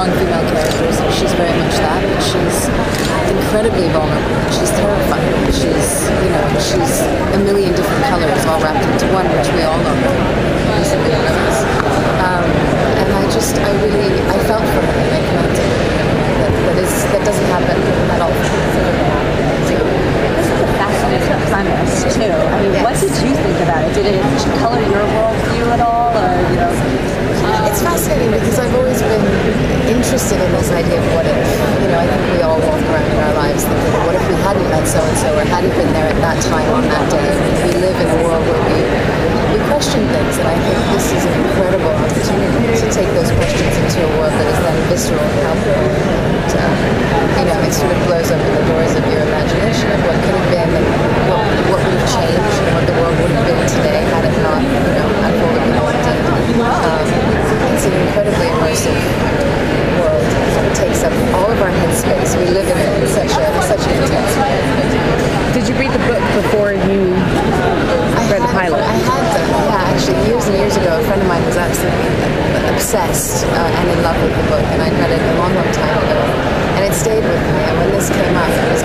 strong female characters, and she's very much that, but she's incredibly vulnerable. She's terrifying. She's a million different colors all wrapped into one, which we all know. And I felt for her, and I connected. That doesn't happen at all. This is a fascinating premise too. I mean, What did you think about it? Did it color your worldview at all, or It's fascinating because I've always been interested in this idea of what if. I think we all walk around in our lives thinking, what if we hadn't met so and so, or hadn't been there at that time on that day? We live in a world where we question things, and I think this is an incredible opportunity to take those questions into a world that is then visceral and palpable. And, it sort of blows open the doors of your imagination of what could have been, and what would have changed, and what the world would have been today had it not, unfolded the way it did. It's an incredibly immersive world. It takes up all of our headspace. We live in it in such an intense way. Did you read the book before you read the pilot? I had them, actually, years and years ago. A friend of mine was absolutely obsessed and in love with the book, and I'd read it a long, long time ago. And it stayed with me, and when this came up, it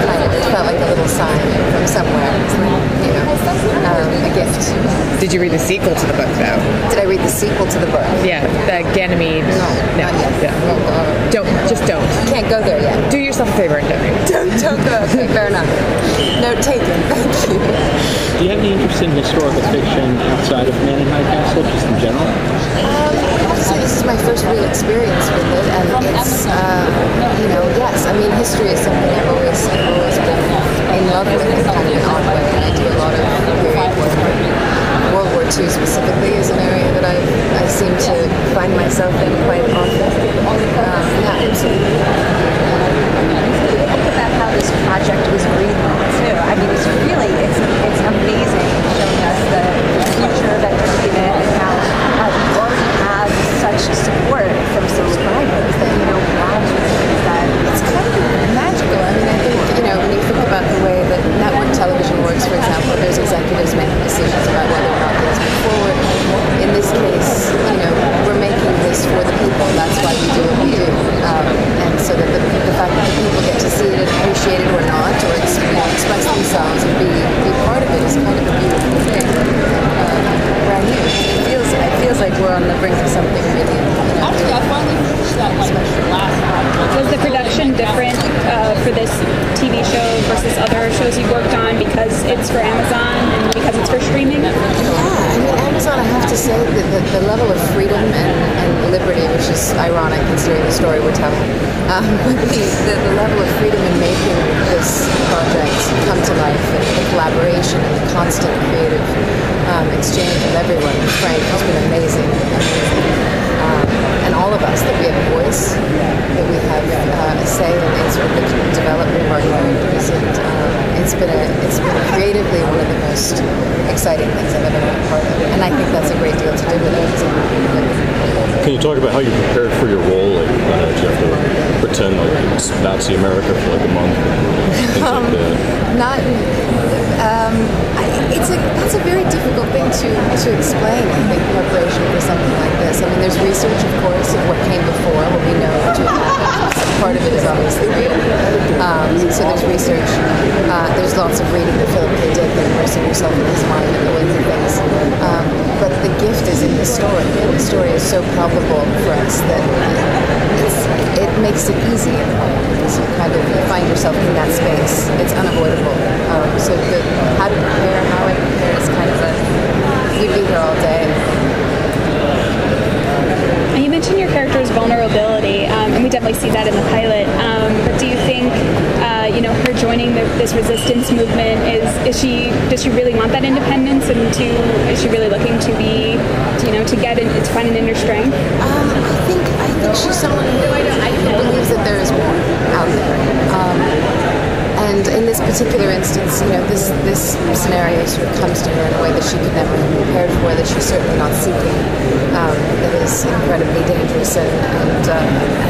felt like a little sign from somewhere. It's like, a gift. Did you read the sequel to the book, though? Did I read the sequel to the book? Yeah, the Ganymede. No, not yet. Yeah. Don't. Can't go there yet. Do yourself a favor and don't. Don't go. Okay, fair enough. Note taken. Thank you. Do you have any interest in historical fiction outside of Man in High Castle, just in general? Obviously, this is my first real experience with it, and it's, yes. I mean, history is something I've always been in love with in kind of an odd way, and I do a lot of period work. World War II specifically is an area that I seem to find myself in quite often. Absolutely. Think about how this project was breathing too. I mean, it's amazing showing us the future that they're looking at, and how you already have such support from subscribers that It's kind of magical. I mean, I think, when you think about the way that network television works, for example, there's executives making decisions about whether or not things move forward. In this case, we're making this for the people. That's why we do what we do. And so that the fact that the people get to see it and appreciate it or not, or express themselves and be part of it is kind of a beautiful thing. Brand new. It feels like we're on the brink of something really. Actually, I finally finished that last night. Was the production different for this TV show versus other shows you've worked on because it's for Amazon and because it's for streaming? Yeah, I mean, Amazon, I have to say that the level of freedom and liberty, which is ironic considering the story we're telling, but the level of freedom in making this project come to life, and the collaboration and the constant creative exchange with everyone, Frank, has been amazing. And all of us, that we have a voice, that we have a say in sort of the development of our characters, and it's been creatively one of the most exciting things I've ever been a part of, and I think that's a great deal to do with it. Can you talk about how you prepared for your role? Like, did you have to pretend like it's Nazi America for like a month? And things like that? That's a very difficult thing to explain, I think, preparation for something like this. I mean, there's research, of course, of what came before, what we know to have happened. So part of it is obviously real. So there's research. There's lots of reading that Philip K. Dick and immersing yourself in his mind and the ways of things. But the gift is in the story, and the story is so palpable for us that it makes it easy in a way, because you find yourself in that space. It's unavoidable. So how to prepare, how I prepare is kind of we'd be here all day. You mentioned your character's vulnerability, and we definitely see that in the pilot. But do you think, her joining this resistance movement does she really want that independence, and is she really looking to be, to find an inner strength? I think she's someone who believes that there is more out there. And in this particular instance, this scenario sort of comes to her in a way that she could never have prepared for, that she's certainly not seeking, that is incredibly dangerous, and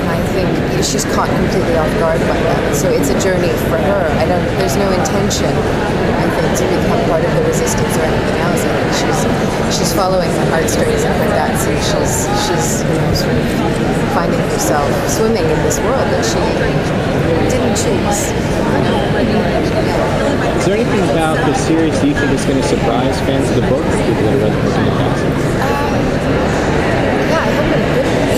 I think she's caught completely off guard by that. So it's a journey for her. There's no intention, I think, to become part of the resistance or anything else. I think she's following her heartstrings and her guts, and she's sort of finding her herself swimming in this world that she didn't choose. Is there anything about the series that you think is going to surprise fans of the book, people that have read the book in the past? Yeah, I hope in a good way.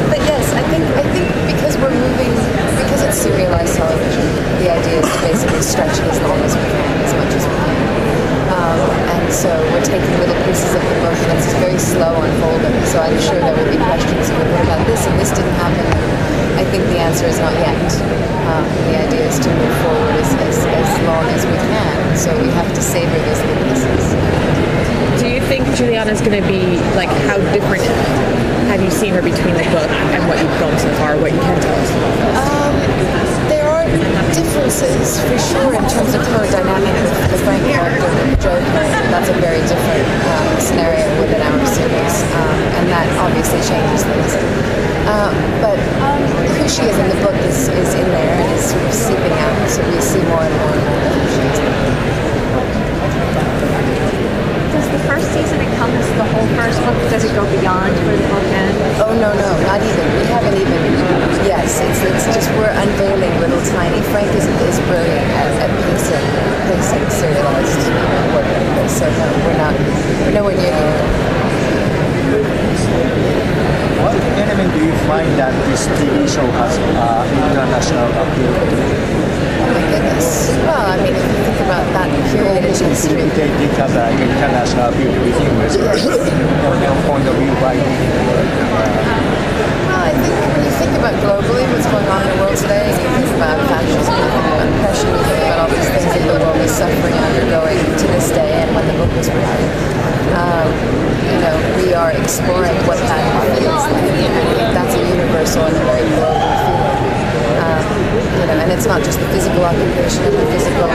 But yes, I think because because it's serialized television, the idea is to basically stretch it as long as we can, as much as we can. And so we're taking little pieces of the book, and it's very slow unfolding. So I'm sure there will be questions. What about this? And this didn't happen. I think the answer is not yet. The idea is to move forward as long as we can. So we have to savor those little pieces. Do you think Juliana's going to be, like, how different have you seen her between the book and what you've filmed so far, what you can tell us? There are differences, for sure, in terms of her dynamic with the Frank character, with Joe character. That's a very different scenario within our series, and that obviously changes things. But who she is in the book is in there and is sort of seeping out, so we see more and more of who she is. Does the first season encompass the whole first book? Does it go beyond where the book ends? Oh, no, not even. We haven't even. Yes, it's just we're unveiling little tiny. Frank is brilliant at pacing serialized work like this. So no, we're nowhere near the end. What element do you find that this TV show has international appeal? Oh my goodness. Well, I mean, if you think about that period in history. It has an international appeal to begin with. From your point of view, why? Well, I think when you think about globally what's going on in the world today, and you think about fascism, you think about oppression, you think about all these things that the world is suffering and undergoing to this day, and when the book was written, we are exploring what that feels like. I think that's a universal and a very global feeling. And it's not just the physical occupation and the physical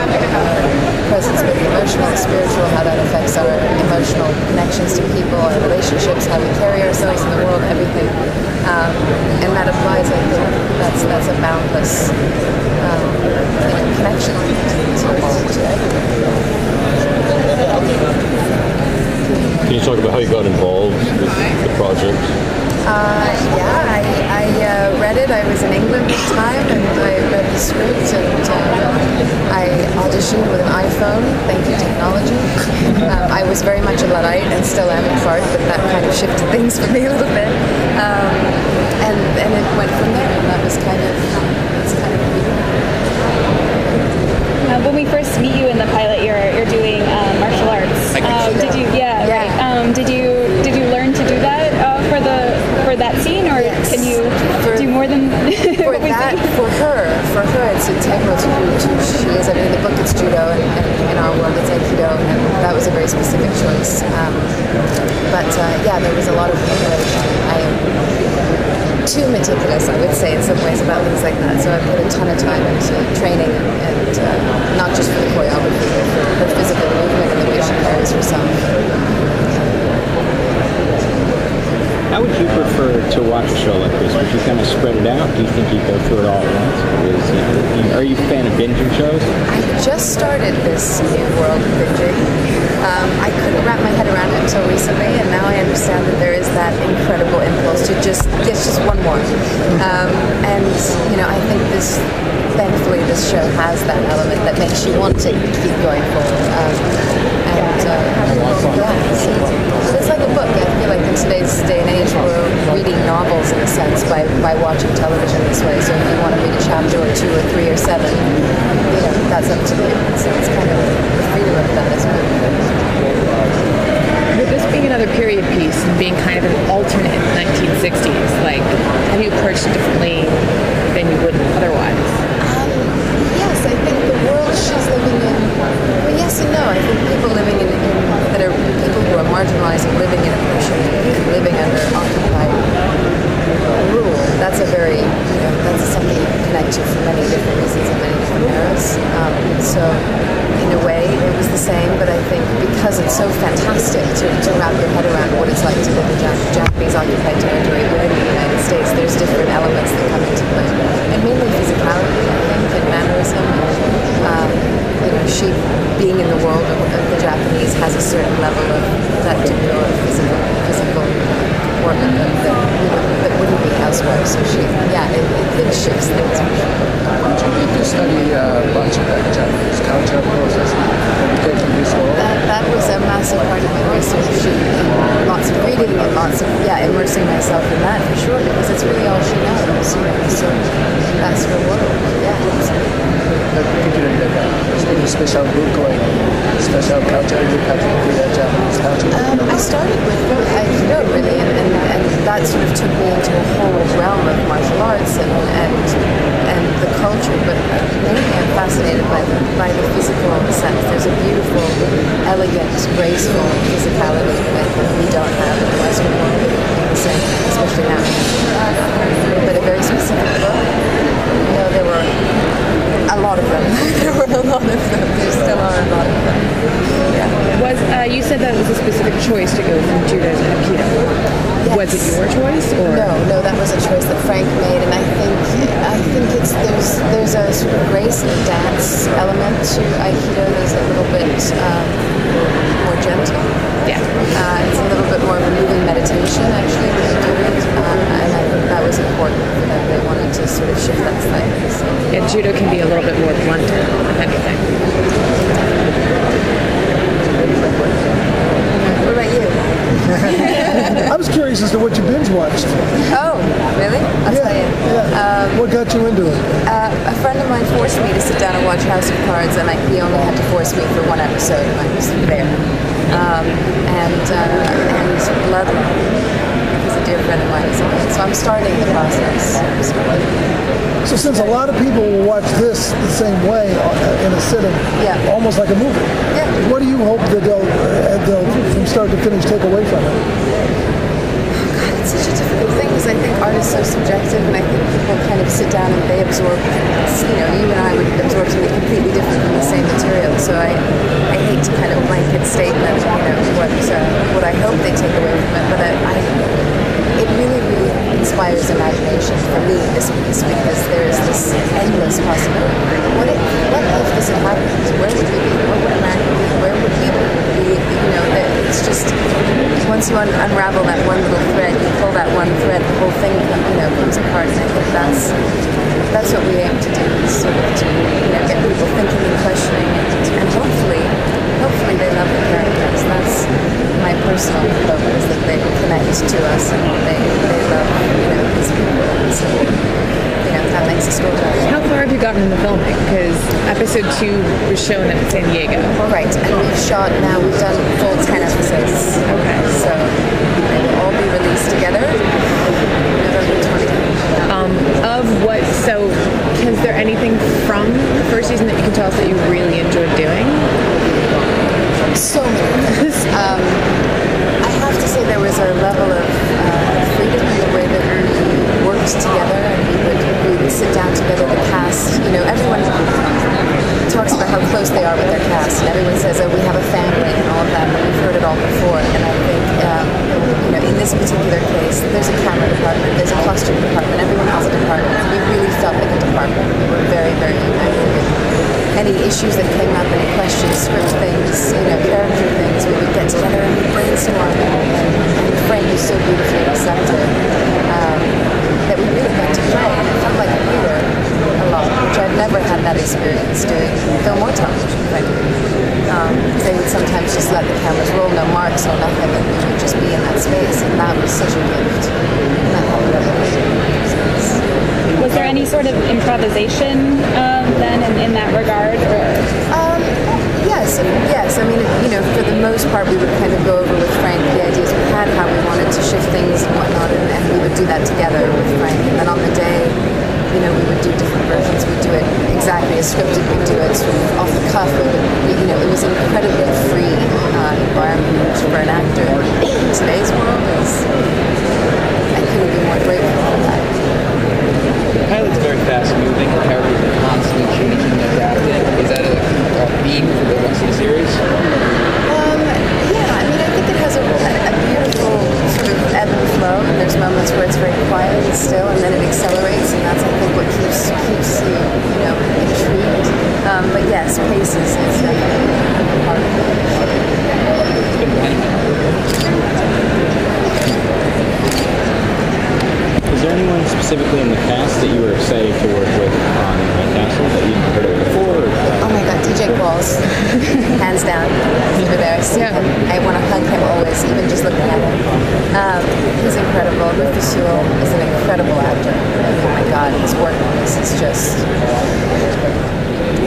presence, but the emotional, the spiritual, how that affects our emotional connections to people, our relationships, how we carry ourselves in the world, everything. And that applies, I think, that's a boundless connection to everything. Can you talk about how you got involved with the project? I read it. I was in England at the time, and I read the script, and I auditioned with an iPhone. Thank you, technology. I was very much a Luddite, and still am in part, but that kind of shifted things for me a little bit. And it went from there, and that's kind of when we first meet you in the pilot, you're doing martial arts. Did you? Yeah. Right. Did you learn to do that for that scene, or can you do more than for that? For her, it's integral to who she is. I mean, in the book it's judo, and in our world it's aikido, and that was a very specific choice. There was a lot of preparation. I am too meticulous, I would say, in some ways about things like that. So I put a ton of time into training, and not just for the choreography, but for her physical movement and the way she carries herself. How would you prefer to watch a show like this? Would you kind of spread it out? Do you think you go through it all at once? Are you a fan of binging shows? I just started this new world of binging. I couldn't wrap my head around it until recently, and now I understand that there is that incredible impulse to just one more. I think thankfully this show has that element that makes you want to keep going forward. It's like a book. I feel like in today's day and age we're reading novels in a sense by watching television this way. So if you want to read a chapter or 2 or 3 or 7, that's up to you. So it's kind of the freedom of that is good. With this being another period piece and being kind of an alternate 1960s, like, have you approached it differently than you would otherwise? Yes, I think the world she's living in, well, yes and no. I think people living that are people who are marginalized and living in oppression, living under occupied rule, that's a very, that's something you can connect to for many different reasons and many different eras. So in a way it was the same, but I think because it's so fantastic to wrap your head around what it's like to live in Japanese occupied territory within the United States, there's different elements that come into play. And mainly physicality, I think, and mannerism. She being in the world of the Japanese has a certain level of that degree of physical immersing myself in that for sure, because it's really all she knows, so that's her world. Yeah, Particularly any special book or any special culture, particularly Japanese culture? I started with Aikido really, and that sort of took me into a whole realm of martial arts and the culture, but mainly I'm fascinated by the physical sense. There's a beautiful, elegant, graceful physicality that we don't have in the Western world, especially now. But a very specific book. There were a lot of them. There were a lot of them. There still are a lot of them. Yeah. You said that it was a specific choice to go from judo to aikido. Yes. Was it your choice, or no? That was a choice that Frank made, and I think there's a sort of grace and dance element to aikido that's a little bit more gentle. Yeah. It's a little bit more of a moving meditation actually when you do it, and I think that was important for them. They wanted to sort of shift that slightly. So. Yeah, judo can be a little bit more blunter, if anything. What about you? I was curious as to what you binge watched. Oh, really? I'll tell you. Yeah. What got you into it? A friend of mine forced me to sit down and watch House of Cards, and he only had to force me for one episode, and I was there. And Bloodline. He's a dear friend of mine as well. So I'm starting the process. So since a lot of people will watch this the same way in a sitting, almost like a movie, what do you hope that they'll from start to finish take away from it? God, it's such a difficult thing because I think art is so subjective, and I think people kind of sit down and they absorb, you and I would absorb something completely different from the same material. So I hate to kind of blanket statement, what I hope they take away from it, but it really, really inspires imagination for me, this piece, because there is this endless possibility. What if this had happened? Where would we be? What would America be? Where would people be? It's just, once you unravel that one little thread, you pull that one thread, the whole thing comes apart, and I think that's what we aim to do, is sort of to get people thinking and questioning, and hopefully they love the characters. That's my personal hope, is that they connect to us and they love these people. So that makes a story. How far have you gotten in the filming? Because episode 2 was shown at San Diego. Right, and we've done full 10 episodes. Okay. So they will all be released together November 20th. Is there anything from the first season that you can tell us that you really enjoyed doing? So many things. I have to say there was a level of freedom in the way that we worked together, and we would sit down together, the cast. Everyone talks about how close they are with their cast, and everyone says, we have a family and all of that, but we've heard it all before. And I think, in this particular case, there's a camera department, there's a costume department, everyone has a department. We really felt like a department. We were very, very united. Any issues that came up, any questions, script things, character things, we would get together and brainstorm. And Frank was so beautifully receptive that we really got to play. And it felt like a theater a lot, which I've never had that experience doing film or television, frankly. They would sometimes just let the cameras roll, no marks, no nothing, and we would just be in that space, and that was such a gift. Was there any sort of improvisation then in that regard, or? Yes. I mean, for the most part, we would kind of go over with Frank the ideas we had, how we wanted to shift things and whatnot, and we would do that together with Frank. And then on the day, we would do different versions. We'd do it exactly as scripted. We'd do it sort of off the cuff. It was an incredibly free environment, which for an actor in today's world I couldn't be more grateful for that. The pilot's very fast-moving. The characters are constantly changing and adapting. Is that a theme for the rest of the series? I think it has a beautiful sort of ebb and flow, and there's moments where it's very quiet and still, and then it accelerates, and that's, I think, what keeps you, intrigued. But yes, pace is definitely part of it. It's been many. Is there anyone specifically in the cast that you were excited to work with on My Castle that you've heard of before? Oh my God, did Jake Walls, hands down. He's over there. I see him. I want to hug him always, even just looking at him. He's incredible. Rufus Sewell is an incredible actor. Oh my God, his work on this is just...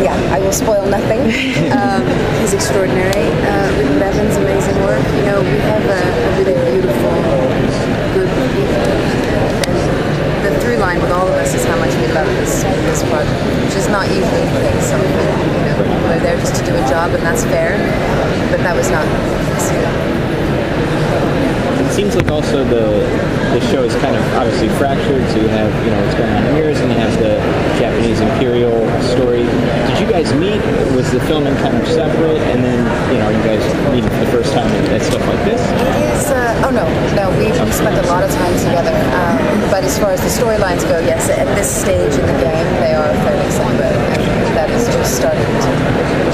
Yeah, I will spoil nothing. He's extraordinary. Rick Bevan's amazing work. You know, we have a really beautiful group of people. And the through line with all of us is how much we love this project, which is not usually the case. Some people, you know, people are there just to do a job, and that's fair. But that was not the case. It seems like also the show is kind of obviously fractured, so you have, you know, what's going on in Mirrors, and you have the Japanese Imperial story. Did you guys meet? Was the filming kind of separate, and then, you know, are you guys meeting for the first time at stuff like this? It is, no, we spent a lot of time together, but as far as the storylines go, yes, at this stage in the game, they are fairly separate, and that is just starting to